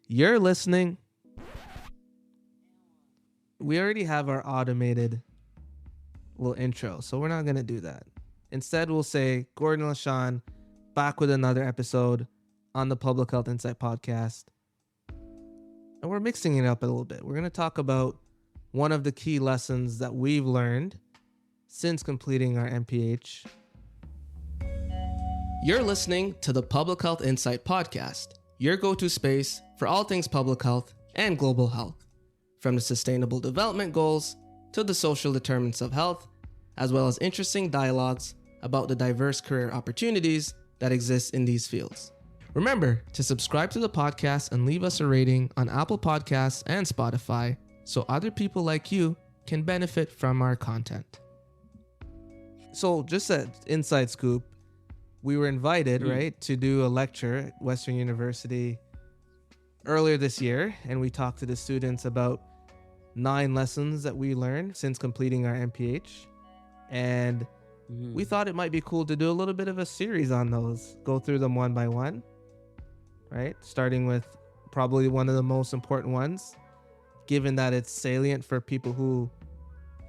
You're listening. We already have our automated little intro, so we're not going to do that. Instead, we'll say Gordon LaShawn back with another episode on the Public Health Insight podcast. And we're mixing it up a little bit. We're going to talk about one of the key lessons that we've learned since completing our MPH. You're listening to the Public Health Insight podcast, your go-to space for all things public health and global health, from the Sustainable Development Goals to the social determinants of health, as well as interesting dialogues about the diverse career opportunities that exist in these fields. Remember to subscribe to the podcast and leave us a rating on Apple Podcasts and Spotify so other people like you can benefit from our content. So just an inside scoop, we were invited, right, to do a lecture at Western University earlier this year, and we talked to the students about 9 lessons that we learned since completing our MPH. And we thought it might be cool to do a little bit of a series on those, go through them one by one, right? Starting with probably one of the most important ones, given that it's salient for people who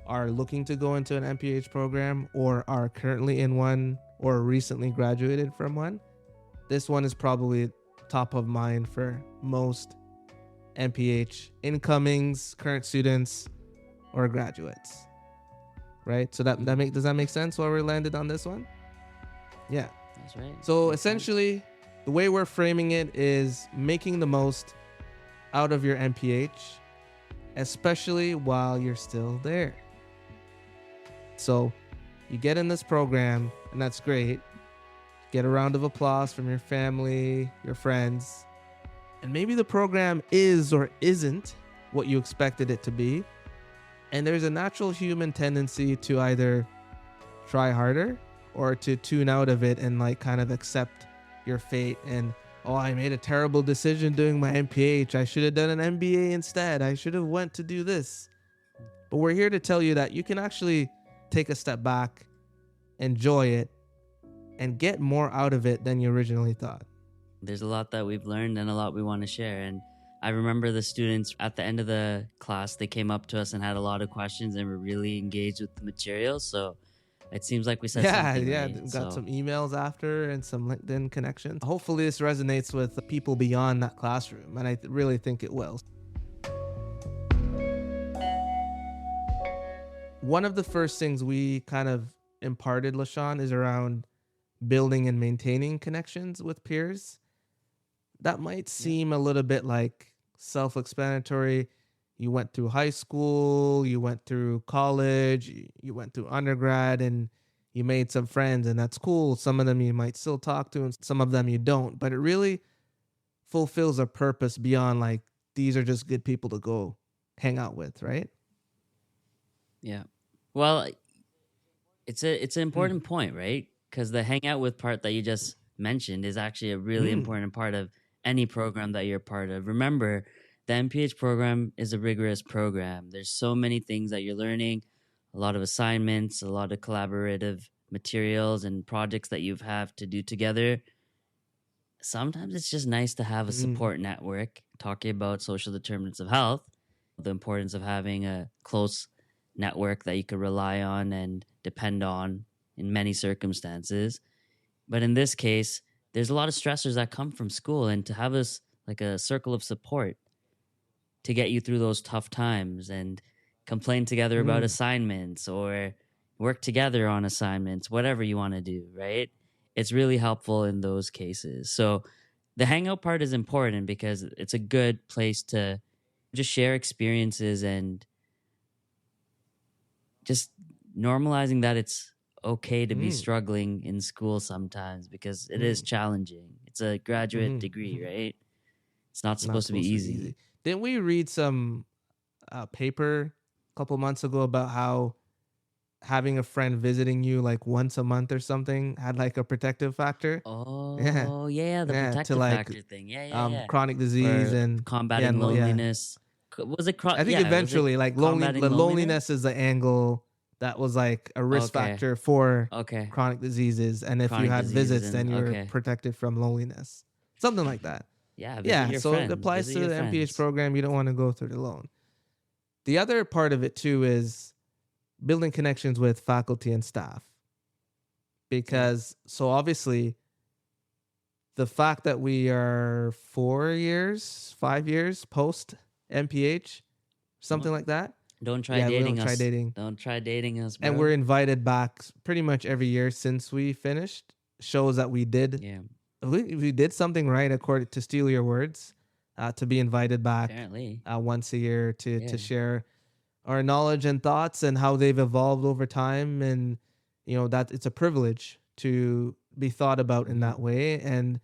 are looking to go into an MPH program or are currently in one or recently graduated from one. This one is probably top of mind for most MPH incomings, current students, or graduates. Right? So does that make sense why we landed on this one? Yeah. That's right. So essentially, the way we're framing it is making the most out of your MPH, especially while you're still there. So you get in this program, and that's great. Get a round of applause from your family, your friends, and maybe the program is or isn't what you expected it to be. And there's a natural human tendency to either try harder or to tune out of it and like kind of accept your fate and, oh, I made a terrible decision doing my MPH. I should have done an MBA instead. I should have went to do this. But we're here to tell you that you can actually take a step back, enjoy it, and get more out of it than you originally thought. There's a lot that we've learned and a lot we want to share. And I remember the students at the end of the class, they came up to us and had a lot of questions and were really engaged with the material. So it seems like we said something right. We got some emails after and some LinkedIn connections. Hopefully this resonates with people beyond that classroom, and I really think it will. One of the first things we kind of imparted, LaShawn, is around building and maintaining connections with peers. That might seem a little bit like self-explanatory. You went through high school, you went through college, you went through undergrad, and you made some friends, and that's cool. Some of them you might still talk to, and some of them you don't. But it really fulfills a purpose beyond like, these are just good people to go hang out with, right? Yeah. Well, it's an important point, right? Because the hangout with part that you just mentioned is actually a really important part of any program that you're part of. Remember, the MPH program is a rigorous program. There's so many things that you're learning, a lot of assignments, a lot of collaborative materials and projects that you have to do together. Sometimes it's just nice to have a support network talking about social determinants of health, the importance of having a close network that you could rely on and depend on in many circumstances. But in this case, there's a lot of stressors that come from school, and to have us like a circle of support to get you through those tough times and complain together about assignments or work together on assignments, whatever you want to do, right? It's really helpful in those cases. So the hangout part is important because it's a good place to just share experiences and just normalizing that it's okay to be struggling in school sometimes, because it is challenging. It's a graduate degree, right? It's not supposed to be easy. Didn't we read some paper a couple months ago about how having a friend visiting you like once a month or something had like a protective factor? Oh, yeah, the protective factor thing. Yeah. Chronic disease and combating loneliness. Was it? I think eventually, like loneliness is the angle that was like a risk factor for chronic diseases, and if you had visits, then you're protected from loneliness, something like that. Yeah, visit Yeah, your so it friends. applies Visit to your the MPH friends. program. You don't want to go through it alone. The other part of it too is building connections with faculty and staff. Yeah. Because so obviously the fact that we are 4 years, 5 years post MPH, something Don't like that. don't try Yeah, we don't dating try us. dating. Don't try dating us, And we're bro. invited back pretty much every year since we finished. Shows that Yeah. we did something right, according to steal your words, to be invited back Apparently. once a year to Yeah. share our knowledge and thoughts and how they've evolved over time. And that it's a privilege to be thought about in Hmm. that way. And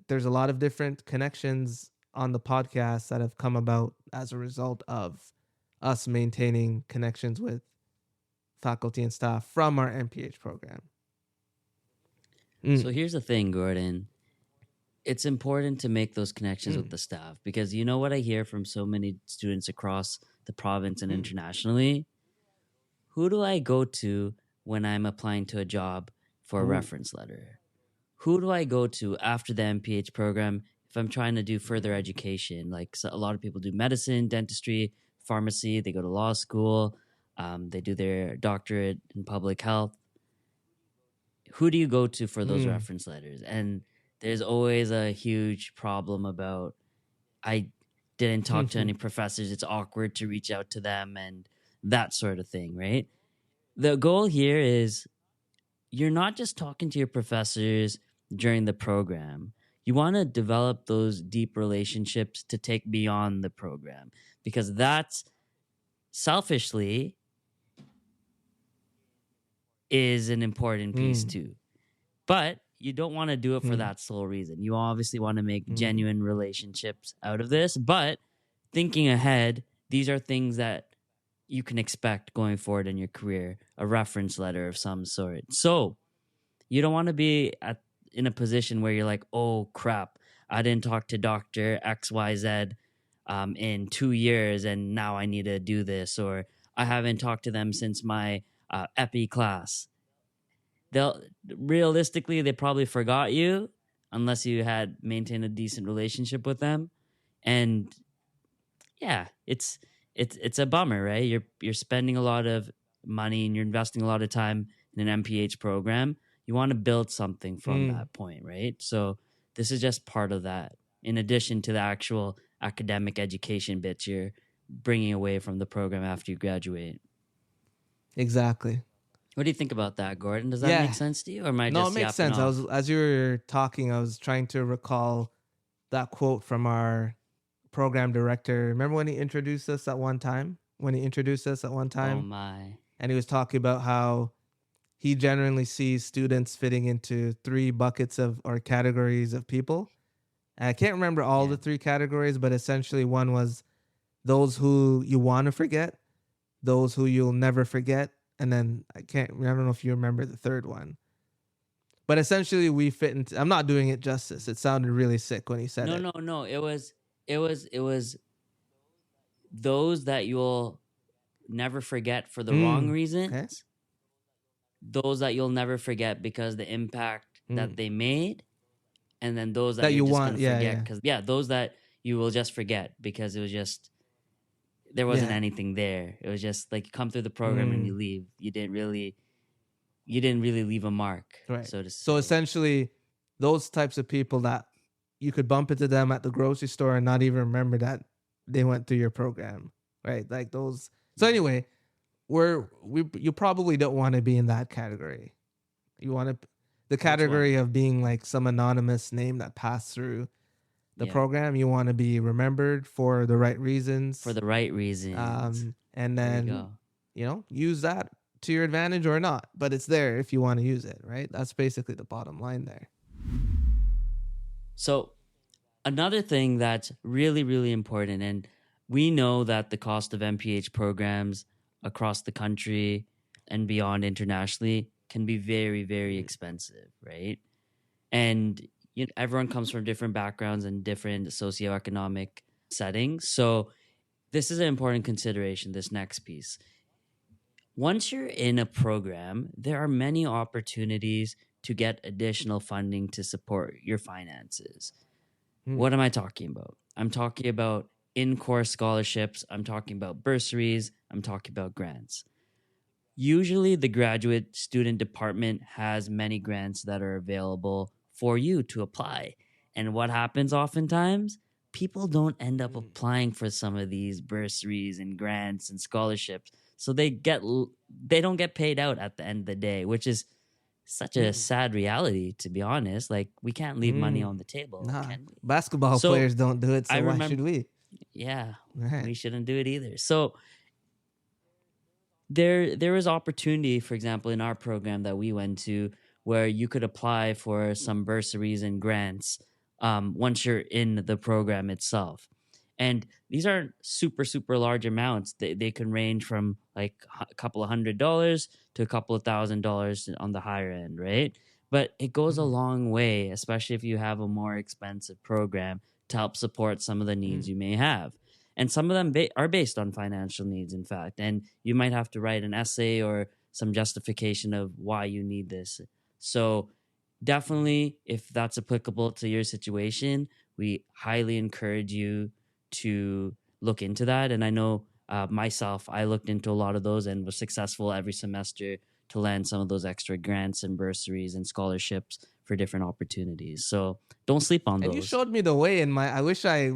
there's a lot of different connections on the podcast that have come about as a result of us maintaining connections with faculty and staff from our MPH program. So Mm, here's the thing, Gordon. It's important to make those connections with mm, the staff because you know what I hear from so many students across the province and mm, internationally? Who do I go to when I'm applying to a job for a ooh, reference letter? Who do I go to after the MPH program if I'm trying to do further mm, education? Like a lot of people do medicine, dentistry, pharmacy, they go to law school, they do their doctorate in public health. Who do you go to for those mm, reference letters? And there's always a huge problem about I didn't talk to any professors. It's awkward to reach out to them and that sort of thing, right? The goal here is you're not just talking to your professors during the program. You want to develop those deep relationships to take beyond the program because that's selfishly is an important piece mm, too. But you don't want to do it for mm, that sole reason. You obviously want to make mm. genuine relationships out of this, but thinking ahead, these are things that you can expect going forward in your career, a reference letter of some sort. So, you don't want to be in a position where you're like, oh crap, I didn't talk to Dr. XYZ in 2 years and now I need to do this, or I haven't talked to them since my epi class. They'll realistically, they probably forgot you unless you had maintained a decent relationship with them. And yeah, it's a bummer, right? You're spending a lot of money and you're investing a lot of time in an MPH program. You want to build something from Mm. that point, right? So this is just part of that. In addition to the actual academic education bits you're bringing away from the program after you graduate. Exactly. What do you think about that, Gordon? Does that make Yeah. sense to you, or am I No, it just makes yapping sense. off? As you were talking, I was trying to recall that quote from our program director. Remember when he introduced us at one time? When he introduced us at one Oh time, my, and he was talking about how he generally sees students fitting into three buckets of or categories of people. And I can't remember all yeah, the three categories, but essentially one was those who you want to forget, those who you'll never forget, and then I don't know if you remember the third one. But essentially we fit into I'm not doing it justice. It sounded really sick when he said no, it. no, no. It was those that you'll never forget for the wrong Okay. reasons, those that you'll never forget because the impact that Mm. they made, and then those that That you're you just want, gonna yeah, forget yeah. because yeah, those that you will just forget because it was just there wasn't Yeah. anything there. It was just like you come through the program and you Mm. leave. You didn't really leave a mark, Right. so to So say. essentially those types of people that you could bump into them at the grocery store and not even remember that they went through your program. Right? Like those. So Yeah, anyway, you probably don't want to be in that category. You want to the which category one? of being like some anonymous name that passed through the Yeah, program. You want to be remembered for the right for reasons, the right reasons. and There you then go. use that to your advantage or not. But it's there if you want to use it. Right? That's basically the bottom line there. So another thing that's really, really important, and we know that the cost of MPH programs across the country and beyond internationally can be very, very Mm. expensive, right? And everyone comes from different backgrounds and different socioeconomic settings. So this is an important consideration, this next piece. Once you're in a program, there are many opportunities to get additional funding to support your finances. What am I talking about? I'm talking about in-course scholarships. I'm talking about bursaries. I'm talking about grants. Usually, the graduate student department has many grants that are available for you to apply. And what happens oftentimes? People don't end up applying for some of these bursaries and grants and scholarships. So they don't get paid out at the end of the day, which is such a sad reality, to be honest. Like, we can't leave money on the table, Nah, can we? basketball So players don't do it, I so why should remember, we? yeah, Right. we shouldn't do it either. So there was opportunity, for example, in our program that we went to, where you could apply for some bursaries and grants once you're in the program itself. And these aren't super large amounts. They can range from like a couple of $100 to a couple of $1,000 on the higher end, right? But it goes a long way, especially if you have a more expensive program, to help support some of the needs you may have. And some of them are based on financial needs, in fact. And you might have to write an essay or some justification of why you need this. So definitely, if that's applicable to your situation, we highly encourage you to look into that. And I know myself, I looked into a lot of those and was successful every semester to land some of those extra grants and bursaries and scholarships for different opportunities. So don't sleep on And you those. showed me the way in my. I wish I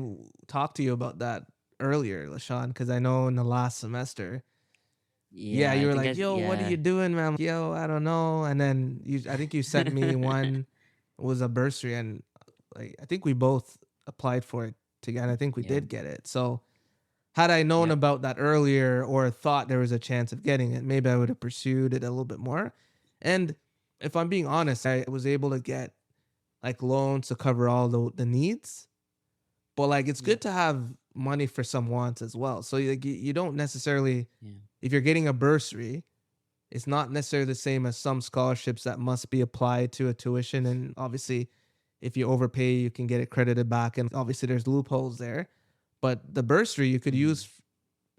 talked to you about that earlier, LaShawn, because I know in the last semester. Yeah, Yeah, you I were think like, "Yo, what are you doing, man?" I'm like, "Yo, I don't know." And then I think you sent me one was a bursary, and like I think we both applied for it together. I think we Yeah. did get it. So had I known Yep. about that earlier or thought there was a chance of getting it, maybe I would have pursued it a little bit more. And if I'm being honest, I was able to get like loans to cover all the needs. But like it's good Yep. to have money for some wants as well. So you don't necessarily, Yeah. if you're getting a bursary, it's not necessarily the same as some scholarships that must be applied to a tuition. And obviously, if you overpay, you can get it credited back. And obviously, there's loopholes there. But the bursary you could use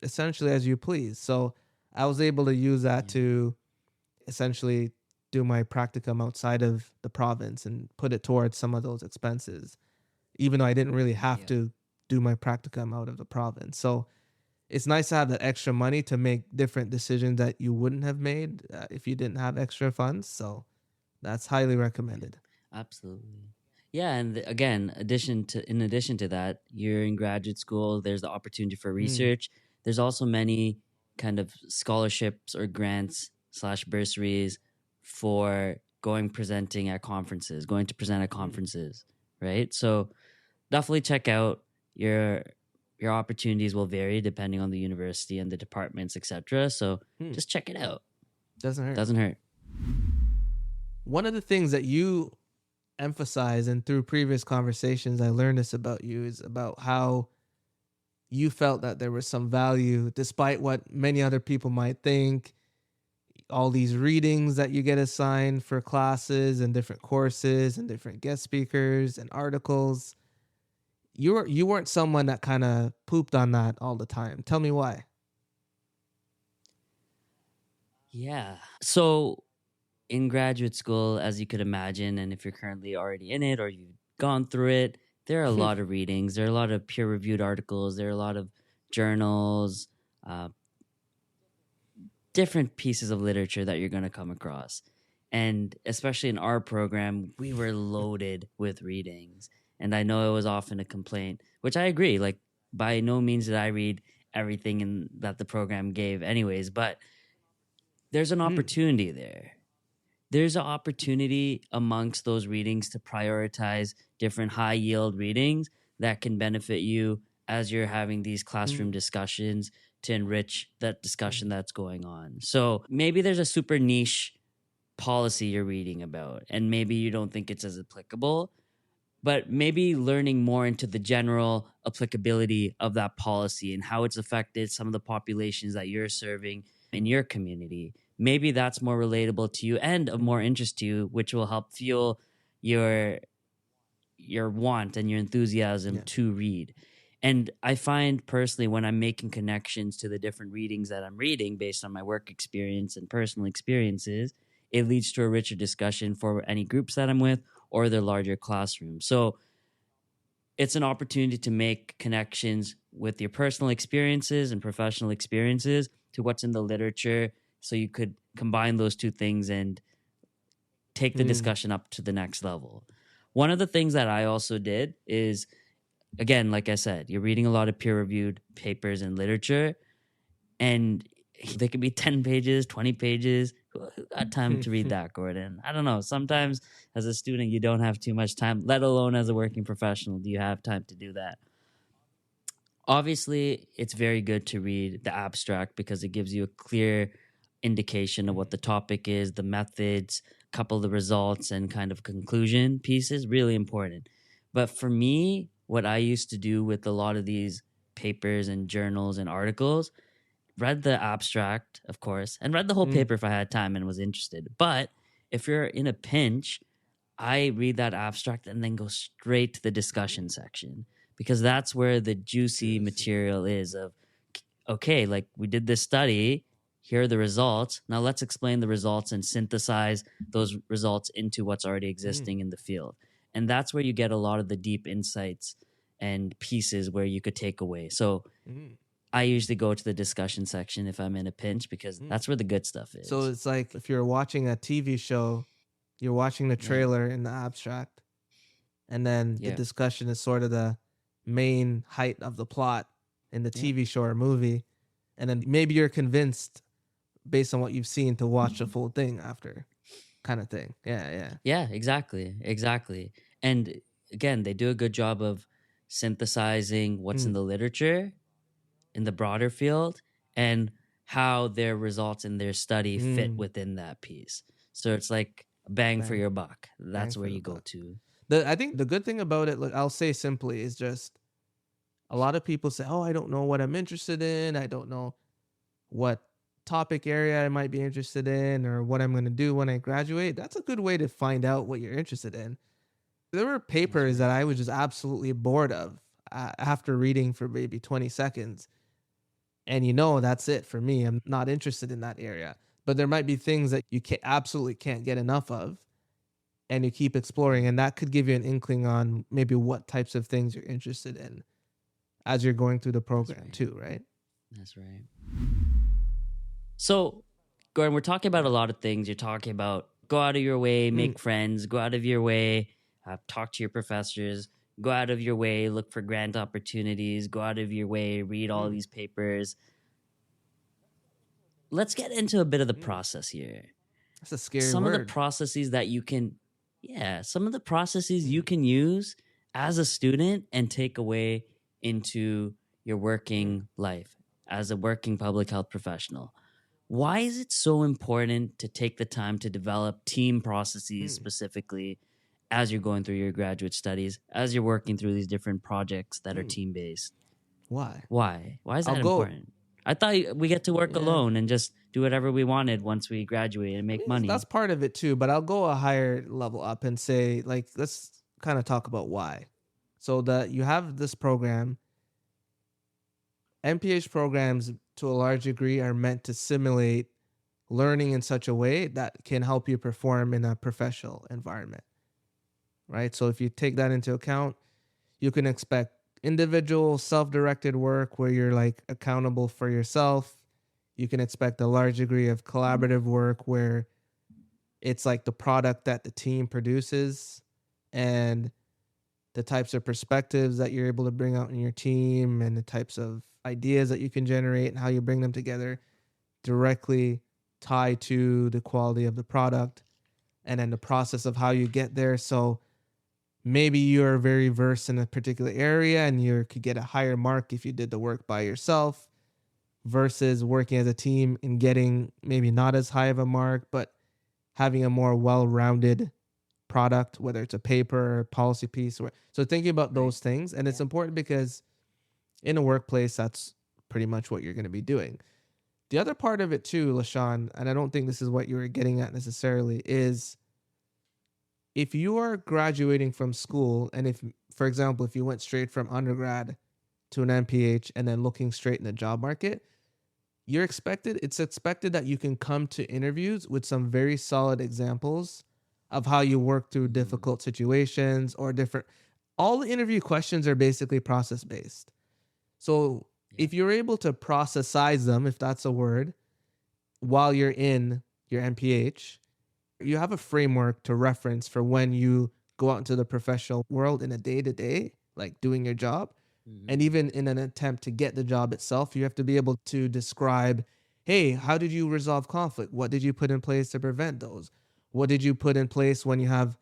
essentially as you please. So I was able to use that Yeah. to essentially do my practicum outside of the province and put it towards some of those expenses, even though I didn't really have Yeah. to do my practicum out of the province. So it's nice to have that extra money to make different decisions that you wouldn't have made if you didn't have extra funds. So that's highly recommended. Absolutely. Yeah, and again, in addition to that, you're in graduate school, there's the opportunity for Mm. research. There's also many kind of scholarships or grants slash bursaries for going presenting at conferences, going to present at conferences, right? So definitely check out your opportunities will vary depending on the university and the departments, etc. So just check it out. Doesn't hurt. Doesn't hurt. One of the things that you emphasize, and through previous conversations, I learned this about you, is about how you felt that there was some value, despite what many other people might think. All these readings that you get assigned for classes and different courses and different guest speakers and articles. You weren't someone that kind of pooped on that all the time. Tell me why. Yeah. So in graduate school, as you could imagine, and if you're currently already in it or you've gone through it, there are a lot of readings. There are a lot of peer reviewed articles. There are a lot of journals, uh, different pieces of literature that you're going to come across. And especially in our program, we were loaded with readings. And I know it was often a complaint, which I agree. Like, by no means did I read everything that the program gave, anyways, but there's an opportunity there. There's an opportunity amongst those readings to prioritize different high yield readings that can benefit you as you're having these classroom discussions to enrich that discussion that's going on. So maybe there's a super niche policy you're reading about, and maybe you don't think it's as applicable, but maybe learning more into the general applicability of that policy and how it's affected some of the populations that you're serving in your community. Maybe that's more relatable to you and of more interest to you, which will help fuel your want and your enthusiasm to read. And I find personally, when I'm making connections to the different readings that I'm reading based on my work experience and personal experiences, it leads to a richer discussion for any groups that I'm with or their larger classroom. So it's an opportunity to make connections with your personal experiences and professional experiences to what's in the literature. So you could combine those two things and take the discussion up to the next level. One of the things that I also did is, again, like I said, you're reading a lot of peer reviewed papers and literature, and they could be 10 pages, 20 pages. Who got time to read that, Gordon? I don't know. Sometimes as a student, you don't have too much time, let alone as a working professional. Do you have time to do that? Obviously, it's very good to read the abstract because it gives you a clear indication of what the topic is, the methods, a couple of the results, and kind of conclusion pieces. Really important. But for me, what I used to do with a lot of these papers and journals and articles, read the abstract, of course, and read the whole paper if I had time and was interested. But if you're in a pinch, I read that abstract and then go straight to the discussion section because that's where the juicy material is of, okay, like we did this study, here are the results. Now let's explain the results and synthesize those results into what's already existing in the field. And that's where you get a lot of the deep insights and pieces where you could take away. So I usually go to the discussion section if I'm in a pinch because that's where the good stuff is. So it's like if you're watching a TV show, you're watching the trailer in the abstract, and then the discussion is sort of the main height of the plot in the TV show or movie. And then maybe you're convinced based on what you've seen to watch the full thing after, kind of thing. Yeah, exactly. And again, they do a good job of synthesizing what's in the literature in the broader field and how their results in their study fit within that piece. So it's like a bang for your buck. That's where you go to. I think the good thing about it, I'll say simply, is just a lot of people say, oh, I don't know what I'm interested in. I don't know what topic area I might be interested in or what I'm going to do when I graduate. That's a good way to find out what you're interested in. There were papers that I was just absolutely bored of after reading for maybe 20 seconds. And that's it for me. I'm not interested in that area. But there might be things that you absolutely can't get enough of. And you keep exploring. And that could give you an inkling on maybe what types of things you're interested in as you're going through the program too, right? That's right. So, Gordon, we're talking about a lot of things. You're talking about go out of your way, make friends, go out of your way, talk to your professors, go out of your way, look for grant opportunities, go out of your way, read all these papers. Let's get into a bit of the process here. That's a scary some word. of the processes that you can, some of the processes you can use as a student and take away into your working life as a working public health professional. Why is it so important to take the time to develop team processes specifically as you're going through your graduate studies, as you're working through these different projects that are team-based? Why? Why is that important? I thought we get to work alone and just do whatever we wanted once we graduate and make money. That's part of it too, but I'll go a higher level up and say, let's kind of talk about why. So that you have this program, MPH programs to a large degree are meant to simulate learning in such a way that can help you perform in a professional environment, right? So if you take that into account, you can expect individual self-directed work where you're accountable for yourself. You can expect a large degree of collaborative work where it's like the product that the team produces and the types of perspectives that you're able to bring out in your team and the types of ideas that you can generate and how you bring them together directly tie to the quality of the product and then the process of how you get there. So maybe you're very versed in a particular area and you could get a higher mark if you did the work by yourself versus working as a team and getting maybe not as high of a mark, but having a more well-rounded product, whether it's a paper or policy piece. So thinking about those things. And it's important because in a workplace, that's pretty much what you're going to be doing. The other part of it too, LaShawn, and I don't think this is what you were getting at necessarily, is if you are graduating from school, and if, for example, if you went straight from undergrad to an MPH and then looking straight in the job market, it's expected that you can come to interviews with some very solid examples of how you work through difficult situations or all the interview questions are basically process based. So Yeah. if you're able to processize them, if that's a word, while you're in your MPH, you have a framework to reference for when you go out into the professional world in a day to day, like doing your job. Mm-hmm. And even in an attempt to get the job itself, you have to be able to describe, hey, how did you resolve conflict? What did you put in place to prevent those? What did you put in place when you have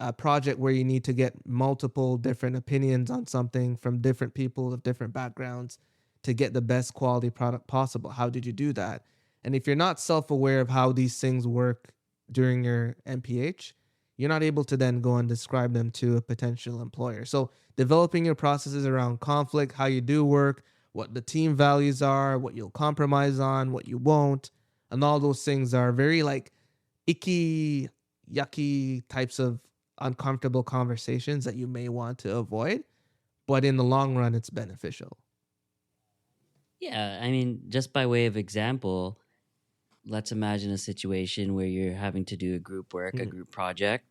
a project where you need to get multiple different opinions on something from different people of different backgrounds to get the best quality product possible? How did you do that? And if you're not self-aware of how these things work during your MPH, you're not able to then go and describe them to a potential employer. So developing your processes around conflict, how you do work, what the team values are, what you'll compromise on, what you won't, and all those things are very like icky, yucky types of uncomfortable conversations that you may want to avoid, but in the long run, it's beneficial. Yeah, I mean, just by way of example, let's imagine a situation where you're having to do a group work, a Mm. group project.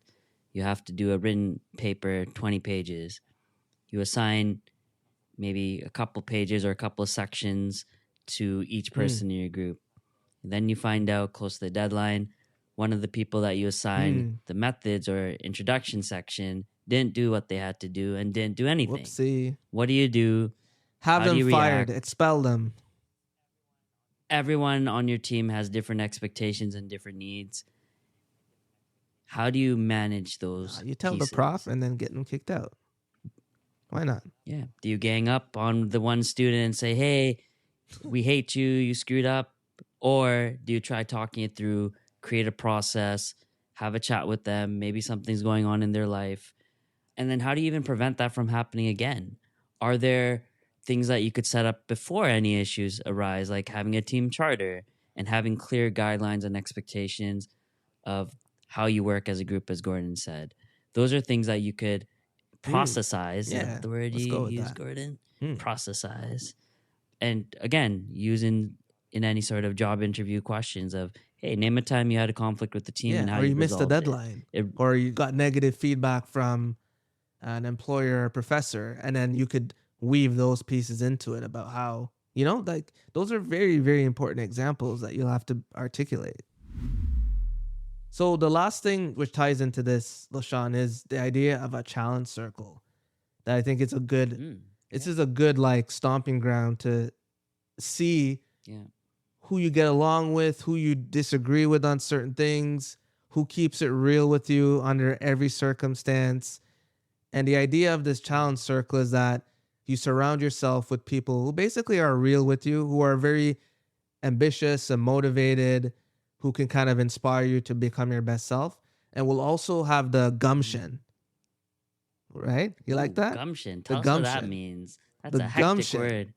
You have to do a written paper, 20 pages. You assign maybe a couple pages or a couple of sections to each Mm. person in your group. And then you find out close to the deadline, one of the people that you assigned Mm. the methods or introduction section didn't do what they had to do and didn't do anything. Whoopsie. What do you do? Have How do them you fired, react? expel them. Everyone on your team has different expectations and different needs. How do you manage those You tell the prof pieces? and then get them kicked out. Why not? Yeah. Do you gang up on the one student and say, hey, we hate you, you screwed up? Or do you try talking it through, create a process, have a chat with them, maybe something's going on in their life? And then how do you even prevent that from happening again? Are there things that you could set up before any issues arise, like having a team charter and having clear guidelines and expectations of how you work as a group, as Gordon said? Those are things that you could Mm. processize. Is that Yeah, the word let's you go with use, that. Gordon? Mm. Processize. And again, using in any sort of job interview questions of, hey, name a time you had a conflict with the team and Yeah, how or you you missed a resolved it. deadline, It or you got negative feedback from an employer or professor, and then you could weave those pieces into it about how, like those are very, very important examples that you'll have to articulate. So the last thing which ties into this, LaShawn, is the idea of a challenge circle. That I think it's a good, this yeah, is a good like stomping ground to see yeah. who you get along with, who you disagree with on certain things, who keeps it real with you under every circumstance. And the idea of this challenge circle is that you surround yourself with people who basically are real with you, who are very ambitious and motivated, who can kind of inspire you to become your best self, and will also have the Mm. gumption, right? You like Ooh, that? gumption. The Tell us what that gumption. means. That's The a hectic gumption word.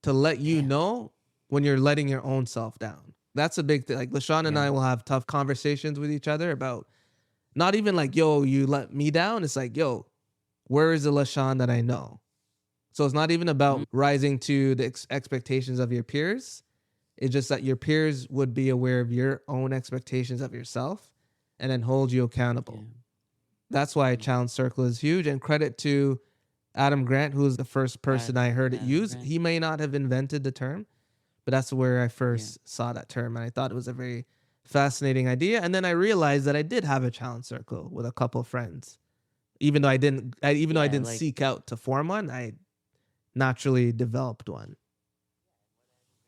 to let you Damn. know when you're letting your own self down. That's a big thing. Like LaShawn and Yeah. I will have tough conversations with each other about not even like, yo, you let me down. It's like, yo, where is the LaShawn that I know? So it's not even Mm. about rising to the expectations of your peers. It's just that your peers would be aware of your own expectations of yourself and then hold you Yeah. accountable. That's why Yeah. Challenge Circle is huge. And credit to Adam Grant, who was the first person I heard it Adam used. Grant. He may not have invented the term, but that's where I Yeah. first saw that term. And I thought it was a very fascinating idea. And then I realized that I did have a Challenge Circle with a couple of friends. Even though I Yeah. didn't Like, seek out to form one, I naturally developed one.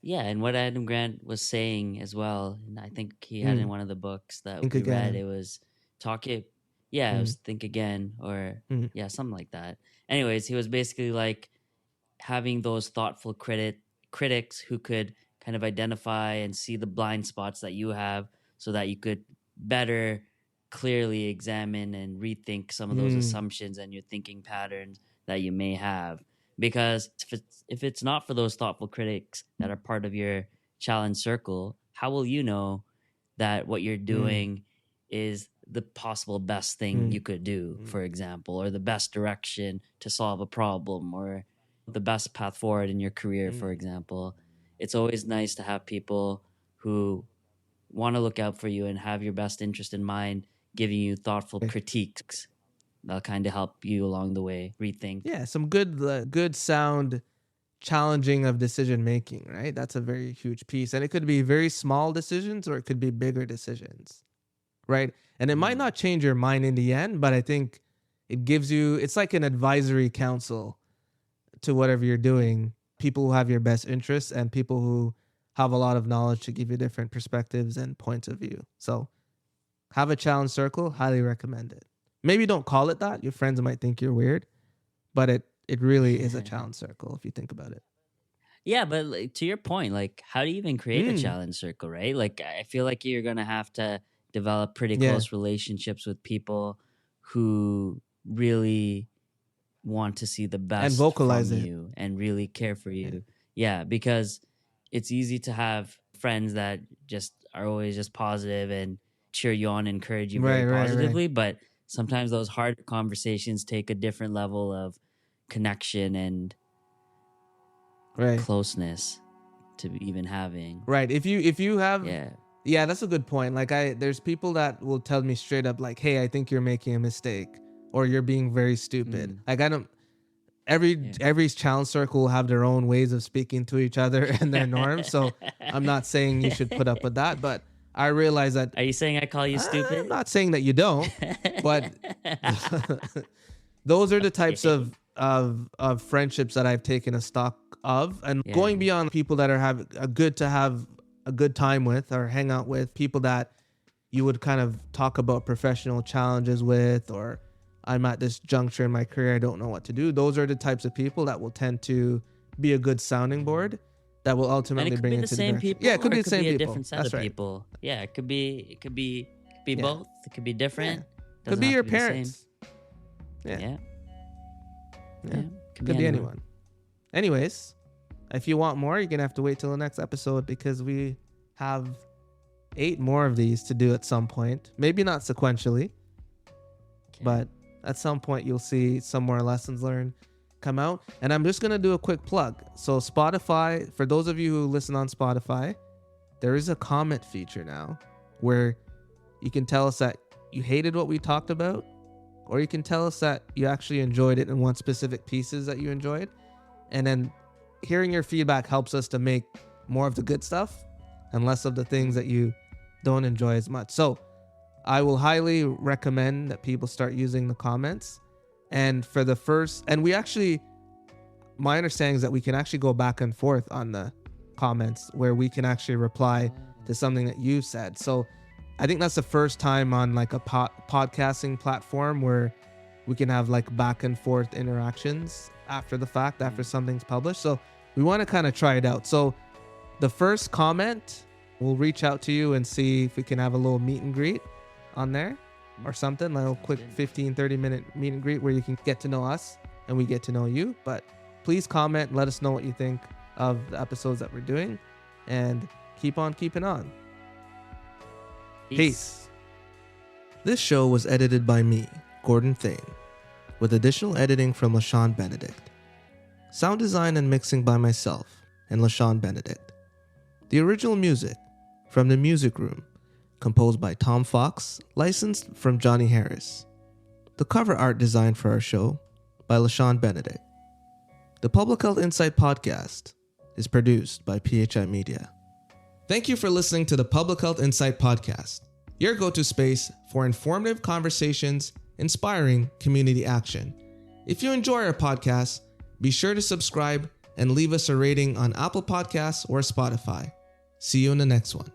yeah. And what Adam Grant was saying as well, and I think he had in Mm. one of the books that Think we read, again. it was talk it. Yeah. It Mm. was think again or, Mm. yeah, something like that. Anyways, he was basically like, having those thoughtful critics who could kind of identify and see the blind spots that you have so that you could better clearly examine and rethink some of those Mm. assumptions and your thinking patterns that you may have, because if it's not for those thoughtful critics that are part of your challenge circle, how will you know that what you're Mm. doing is the possible best thing Mm. you could do, Mm. for example, or the best direction to solve a problem, or the best path forward in your career, for Mm. example? It's always nice to have people who want to look out for you and have your best interest in mind, giving you thoughtful critiques. That'll kind of help you along the way rethink. Yeah, some good sound challenging of decision making, right? That's a very huge piece. And it could be very small decisions or it could be bigger decisions, right? And it might not change your mind in the end, but I think it gives you, it's like an advisory council to whatever you're doing. People who have your best interests and people who have a lot of knowledge to give you different perspectives and points of view. So have a challenge circle, highly recommend it. Maybe don't call it that. Your friends might think you're weird, but it really is a challenge circle if you think about it. Yeah, but like, to your point, like how do you even create a challenge circle, right? Like I feel like you're going to have to develop pretty close relationships with people who really want to see the best and vocalize from it. you and really care for you. Yeah, because it's easy to have friends that just are always just positive and cheer you on, encourage you very positively, but sometimes those hard conversations take a different level of connection and closeness to even having. Right. If you have yeah, that's a good point. Like there's people that will tell me straight up like, "Hey, I think you're making a mistake or you're being very stupid." Like I don't every challenge circle will have their own ways of speaking to each other and their norms. So I'm not saying you should put up with that, but I realize that. Are you saying I call you stupid? I'm not saying that you don't, but those are the types of friendships that I've taken a stock of, and going beyond people that are have a good time with or hang out with, people that you would kind of talk about professional challenges with, or I'm at this juncture in my career, I don't know what to do. Those are the types of people that will tend to be a good sounding board that will ultimately bring into the same people. Yeah, it could be the same people. A different set of people. Yeah, it could be both. It could be different. Yeah. Could be your parents. Yeah. Could be anyone. Anyways, if you want more, you're gonna have to wait till the next episode because we have 8 more of these to do at some point. Maybe not sequentially, but at some point you'll see some more lessons learned come out. And I'm just gonna do a quick plug. So Spotify, for those of you who listen on Spotify, there is a comment feature now where you can tell us that you hated what we talked about, or you can tell us that you actually enjoyed it and want specific pieces that you enjoyed. And then hearing your feedback helps us to make more of the good stuff and less of the things that you don't enjoy as much. So I will highly recommend that people start using the comments. And for the first, and we actually, my understanding is that we can actually go back and forth on the comments where we can actually reply to something that you said. So I think that's the first time on like a podcasting platform where we can have like back and forth interactions after the fact, after something's published. So we want to kind of try it out. So the first comment, we'll reach out to you and see if we can have a little meet and greet on there or something, like a quick 15-30 minute meet and greet where you can get to know us and we get to know you. But please comment, let us know what you think of the episodes that we're doing, and keep on keeping on. Peace. This show was edited by me, Gordon Thane, with additional editing from LaShawn Benedict. Sound design and mixing by myself and LaShawn Benedict. The original music from The Music Room, composed by Tom Fox, licensed from Johnny Harris. The cover art design for our show by LaShawn Benedict. The Public Health Insight Podcast is produced by PHI Media. Thank you for listening to the Public Health Insight Podcast, your go-to space for informative conversations, inspiring community action. If you enjoy our podcast, be sure to subscribe and leave us a rating on Apple Podcasts or Spotify. See you in the next one.